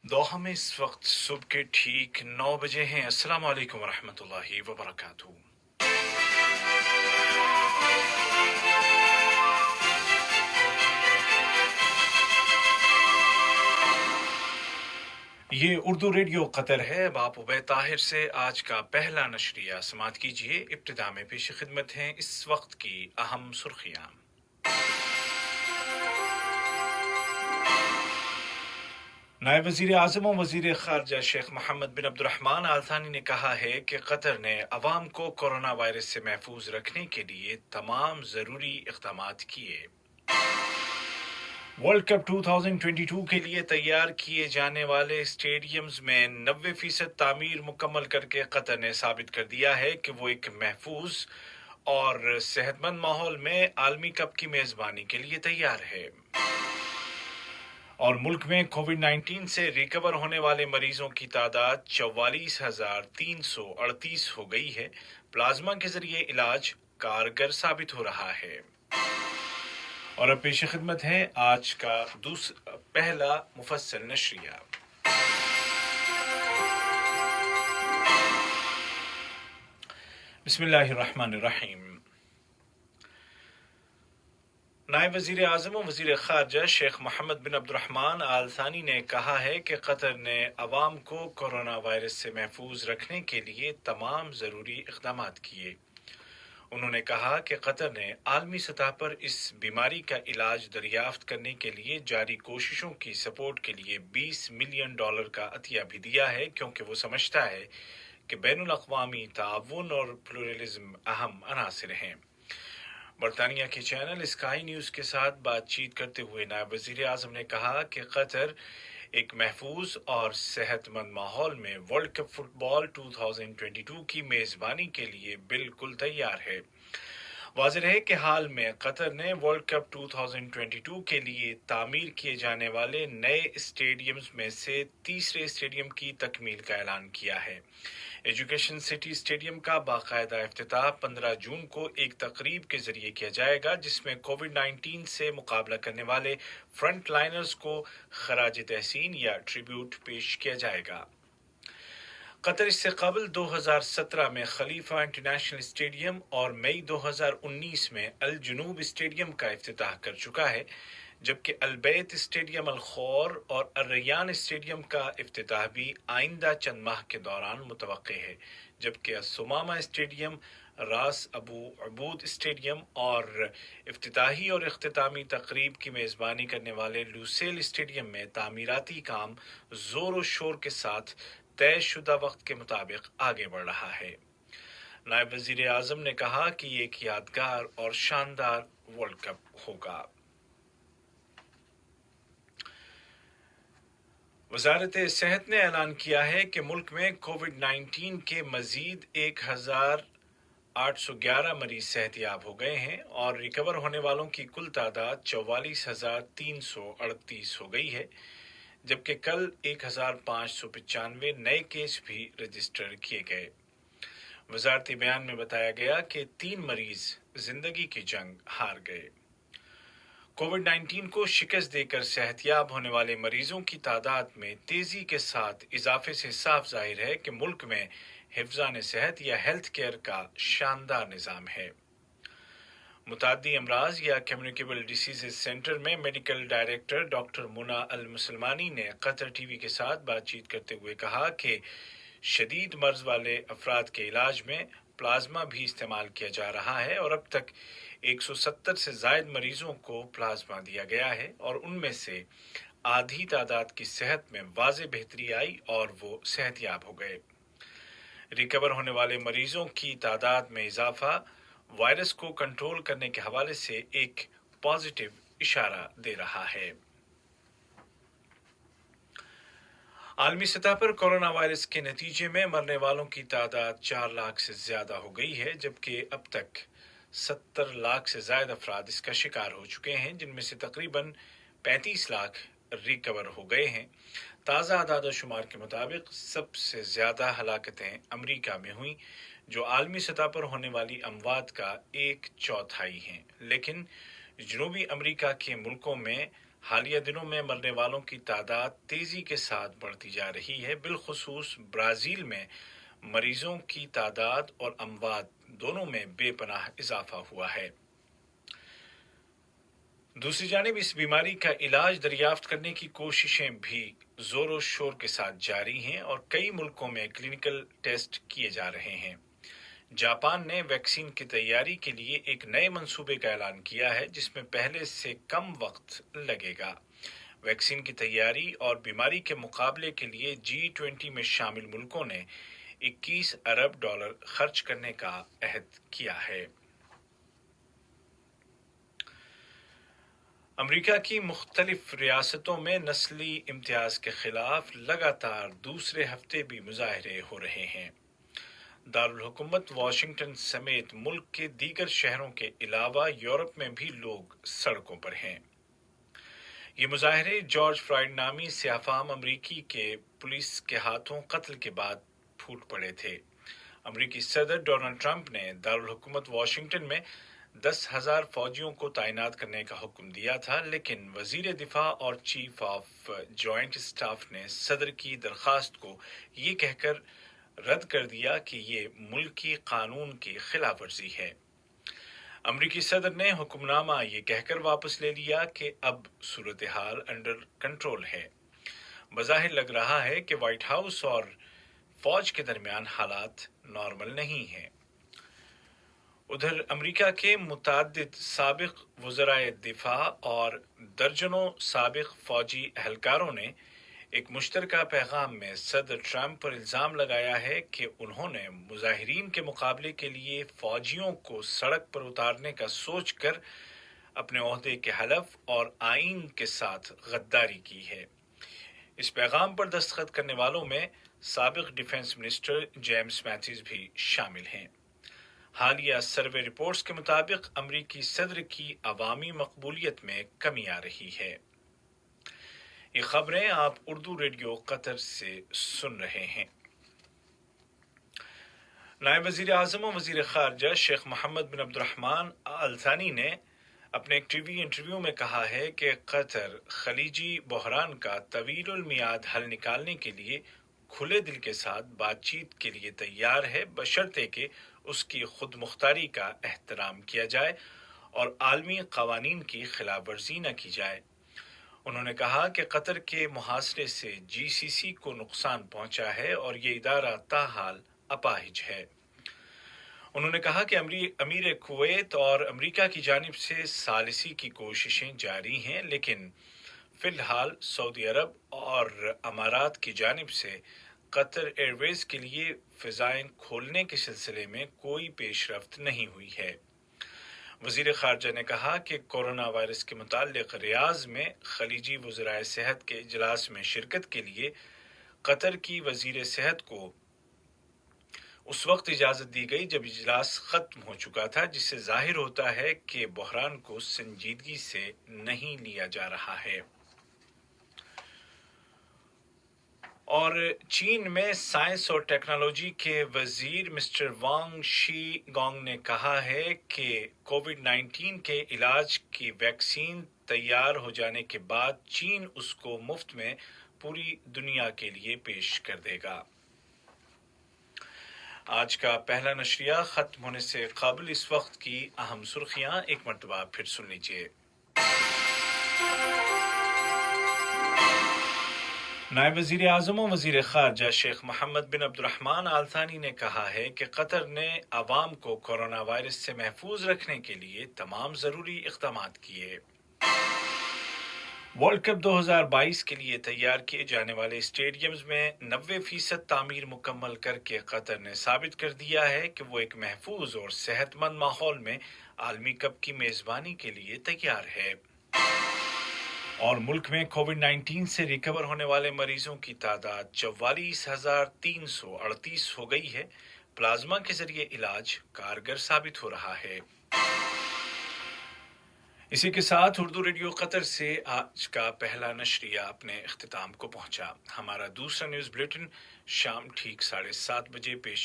दोहा में इस वक्त सुबह के ठीक 9 बजे हैं। अस्सलाम वालेकुम वरहमतुल्लाहि वबरकातुहू। ये उर्दू रेडियो कतर है। अब आप उबैद ताहिर से आज का पहला नशरिया समात कीजिए। इब्तिदा में पेश खिदमत हैं इस वक्त की अहम सुर्खियाँ। नायब वज़ीर आज़म और वज़ीर ख़ारजा शेख मोहम्मद बिन अब्दुर्रहमान आल थानी ने कहा है कि कतर ने अवाम को कोरोना वायरस से महफूज रखने के लिए तमाम ज़रूरी इक़दामात किए। वर्ल्ड कप 2022 के लिए तैयार किए जाने वाले स्टेडियम्स में 90% तामीर मुकम्मल करके कतर ने साबित कर दिया है कि वो एक महफूज और सेहतमंद माहौल में आलमी कप की मेज़बानी के लिए तैयार है। और मुल्क में कोविड-19 से रिकवर होने वाले मरीजों की तादाद 44,338 हो गई है। प्लाज्मा के जरिए इलाज कारगर साबित हो रहा है। और अब पेश खिदमत है आज का पहला मुफस्सल नशरिया। बिस्मिल्लाहिर्रहमानिर्रहीम। नायब वज़ीर आज़म और वज़ीर ख़ारजा शेख मोहम्मद बिन अब्दुर्रहमान आल थानी ने कहा है कि कतर ने अवाम को कोरोना वायरस से महफूज रखने के लिए तमाम ज़रूरी इक़दामात किए। उन्होंने कहा कि कतर ने आलमी सतह पर इस बीमारी का इलाज दरियाफ्त करने के लिए जारी कोशिशों की सपोर्ट के लिए $20 मिलियन का अतिया भी दिया है, क्योंकि वो समझता है कि बैनुल अक़वामी ताउन और प्लुरलिज़्म अहम अनासिर हैं। बरतानिया के चैनल स्काई न्यूज़ के साथ बातचीत करते हुए नायब वज़ीर आज़म ने कहा कि कतर एक महफूज और सेहतमंद माहौल में वर्ल्ड कप फुटबॉल 2022 की मेज़बानी के लिए बिल्कुल तैयार है। वाज़ेह है कि हाल में कतर ने वर्ल्ड कप 2022 के लिए तामीर किए जाने वाले नए स्टेडियम्स में से तीसरे स्टेडियम की तकमील का ऐलान किया है। एजुकेशन सिटी स्टेडियम का बाकायदा इफ्तिताह 15 जून को एक तकरीब के जरिए किया जाएगा, जिसमें कोविड-19 से मुकाबला करने वाले फ्रंट लाइनर्स को खराज तहसीन या ट्रिब्यूट पेश किया जाएगा। कतर इससे कबल 2017 में खलीफा इंटरनेशनल स्टेडियम और मई 2019 में अल जुनूब स्टेडियम का इफ्तिताह कर चुका है, जबकि अल-बैत स्टेडियम, अल-खौर और अल-रैयान स्टेडियम का इफ्तिताह भी आइंदा चंद माह के दौरान मुतवक्के है, जबकि असुमामा स्टेडियम, रास अबू अबूद स्टेडियम और इफ्तिताही और इख्तितामी तकरीब की मेज़बानी करने वाले लुसेल स्टेडियम में तामीराती काम जोर व शोर के साथ तयशुदा वक्त के मुताबिक आगे बढ़ रहा है। नायब वज़ीर आज़म ने कहा कि ये एक यादगार और शानदार वर्ल्ड कप होगा। वज़ारत सेहत ने ऐलान किया है कि मुल्क में कोविड-19 के मज़ीद 1,811 मरीज सेहतयाब हो गए हैं और रिकवर होने वालों की कुल तादाद 44,338 हो गई है, जबकि कल 1,595 नए केस भी रजिस्टर किए गए। वज़ारती बयान में बताया गया कि 3 मरीज जिंदगी की जंग हार गए। कोविड-19 को शिकस्त देकर सेहतयाब होने वाले मरीजों की तादाद में तेजी के साथ इजाफे से साफ जाहिर है कि मुल्क में हिफ्ज़ान सेहत या हेल्थ केयर का शानदार निज़ाम है। मुतादी अमराज या कम्युनिकेबल डिसीज़ सेंटर में मेडिकल डायरेक्टर डॉक्टर मुना अल मुसलमानी ने कतर टीवी के साथ बातचीत करते हुए कहा कि शदीद मर्ज वाले अफराद के इलाज में प्लाज्मा भी इस्तेमाल किया जा रहा है और अब तक 170 से ज़ायद मरीजों को प्लाज्मा दिया गया है और उनमें से आधी तादाद की सेहत में वाज़े बेहतरी आई और वो सेहतयाब हो गए। रिकवर होने वाले मरीजों की तादाद में इजाफा वायरस को कंट्रोल करने के हवाले से एक पॉजिटिव इशारा दे रहा है। आलमी सतह पर कोरोना वायरस के नतीजे में मरने वालों की तादाद 4 लाख से ज्यादा हो गई है, जबकि अब तक 70 लाख से ज्यादा अफराद इसका शिकार हो चुके हैं, जिनमें से तकरीबन 35 लाख रिकवर हो गए हैं। ताज़ा आदाद शुमार के मुताबिक सबसे ज़्यादा हलाकतें अमरीका में हुई, जो आलमी सतह पर होने वाली अमवात का 1/4 हैं, लेकिन जनूबी अमरीका के मुल्कों में حالیہ دنوں میں مرنے والوں کی تعداد تیزی کے ساتھ بڑھتی جا رہی ہے، بالخصوص برازیل میں مریضوں کی تعداد اور اموات دونوں میں بے پناہ اضافہ ہوا ہے۔ دوسری جانب اس بیماری کا علاج دریافت کرنے کی کوششیں بھی زور و شور کے ساتھ جاری ہیں اور کئی ملکوں میں کلینکل ٹیسٹ کیے جا رہے ہیں۔ جاپان نے ویکسین کی تیاری کے لیے ایک نئے منصوبے کا اعلان کیا ہے جس میں پہلے سے کم وقت لگے گا۔ ویکسین کی تیاری اور بیماری کے مقابلے کے لیے G20 میں شامل ملکوں نے $21 ارب خرچ کرنے کا عہد کیا ہے۔ امریکہ کی مختلف ریاستوں میں نسلی امتیاز کے خلاف لگاتار دوسرے ہفتے بھی مظاہرے ہو رہے ہیں۔ دارالحکومت واشنگٹن سمیت ملک کے دیگر شہروں کے علاوہ یورپ میں بھی لوگ سڑکوں پر ہیں۔ یہ مظاہرے جارج فلائیڈ نامی سیاہ فام امریکی کے پولیس کے ہاتھوں قتل کے بعد پھوٹ پڑے تھے۔ امریکی صدر ڈونلڈ ٹرمپ نے دارالحکومت واشنگٹن میں 10,000 فوجیوں کو تعینات کرنے کا حکم دیا تھا، لیکن وزیر دفاع اور چیف آف جوائنٹ اسٹاف نے صدر کی درخواست کو یہ کہہ کر رد کر دیا کہ یہ ملکی قانون کی خلاف ورزی ہے۔ امریکی صدر نے حکم نامہ یہ کہہ کر واپس لے لیا کہ اب صورتحال انڈر کنٹرول ہے۔ بظاہر لگ رہا ہے کہ وائٹ ہاؤس اور فوج کے درمیان حالات نارمل نہیں ہیں۔ ادھر امریکہ کے متعدد سابق وزرائے دفاع اور درجنوں سابق فوجی اہلکاروں نے ایک مشترکہ پیغام میں صدر ٹرمپ پر الزام لگایا ہے کہ انہوں نے مظاہرین کے مقابلے کے لیے فوجیوں کو سڑک پر اتارنے کا سوچ کر اپنے عہدے کے حلف اور آئین کے ساتھ غداری کی ہے۔ اس پیغام پر دستخط کرنے والوں میں سابق ڈیفنس منسٹر جیمز میتھیز بھی شامل ہیں۔ حالیہ سروے رپورٹس کے مطابق امریکی صدر کی عوامی مقبولیت میں کمی آ رہی ہے۔ یہ خبریں آپ اردو ریڈیو قطر سے سن رہے ہیں۔ نائب وزیر اعظم و وزیر خارجہ شیخ محمد بن عبد الرحمن آل ثانی نے اپنے ایک ٹی وی انٹرویو میں کہا ہے کہ قطر خلیجی بحران کا طویل المیعاد حل نکالنے کے لیے کھلے دل کے ساتھ بات چیت کے لیے تیار ہے، بشرطے کہ اس کی خود مختاری کا احترام کیا جائے اور عالمی قوانین کی خلاف ورزی نہ کی جائے۔ انہوں نے کہا کہ قطر کے محاصرے سے GCC کو نقصان پہنچا ہے اور یہ ادارہ تاحال اپاہج ہے۔ انہوں نے کہا کہ امیر کویت اور امریکہ کی جانب سے ثالثی کی کوششیں جاری ہیں، لیکن فی الحال سعودی عرب اور امارات کی جانب سے قطر ایئر ویز کے لیے فضائیں کھولنے کے سلسلے میں کوئی پیش رفت نہیں ہوئی ہے۔ وزیر خارجہ نے کہا کہ کورونا وائرس کے متعلق ریاض میں خلیجی وزرائے صحت کے اجلاس میں شرکت کے لیے قطر کی وزیر صحت کو اس وقت اجازت دی گئی جب اجلاس ختم ہو چکا تھا، جس سے ظاہر ہوتا ہے کہ بحران کو سنجیدگی سے نہیں لیا جا رہا ہے۔ اور چین میں سائنس اور ٹیکنالوجی کے وزیر مسٹر وانگ شی گونگ نے کہا ہے کہ کووڈ-19 کے علاج کی ویکسین تیار ہو جانے کے بعد چین اس کو مفت میں پوری دنیا کے لیے پیش کر دے گا۔ آج کا پہلا نشریہ ختم ہونے سے قبل اس وقت کی اہم سرخیاں ایک مرتبہ پھر سن لیجیے۔ نائب وزیر اعظم و وزیر خارجہ شیخ محمد بن عبد الرحمن آل ثانی نے کہا ہے کہ قطر نے عوام کو کورونا وائرس سے محفوظ رکھنے کے لیے تمام ضروری اقدامات کیے۔ ورلڈ کپ 2022 کے لیے تیار کیے جانے والے اسٹیڈیمز میں 90% تعمیر مکمل کر کے قطر نے ثابت کر دیا ہے کہ وہ ایک محفوظ اور صحت مند ماحول میں عالمی کپ کی میزبانی کے لیے تیار ہے۔ اور ملک میں کووڈ-19 سے ریکور ہونے والے مریضوں کی تعداد 44,338 ہو گئی ہے۔ پلازما کے ذریعے علاج کارگر ثابت ہو رہا ہے۔ اسی کے ساتھ اردو ریڈیو قطر سے آج کا پہلا نشریہ اپنے اختتام کو پہنچا۔ ہمارا دوسرا نیوز بلیٹن شام ٹھیک 7:30 بجے پیش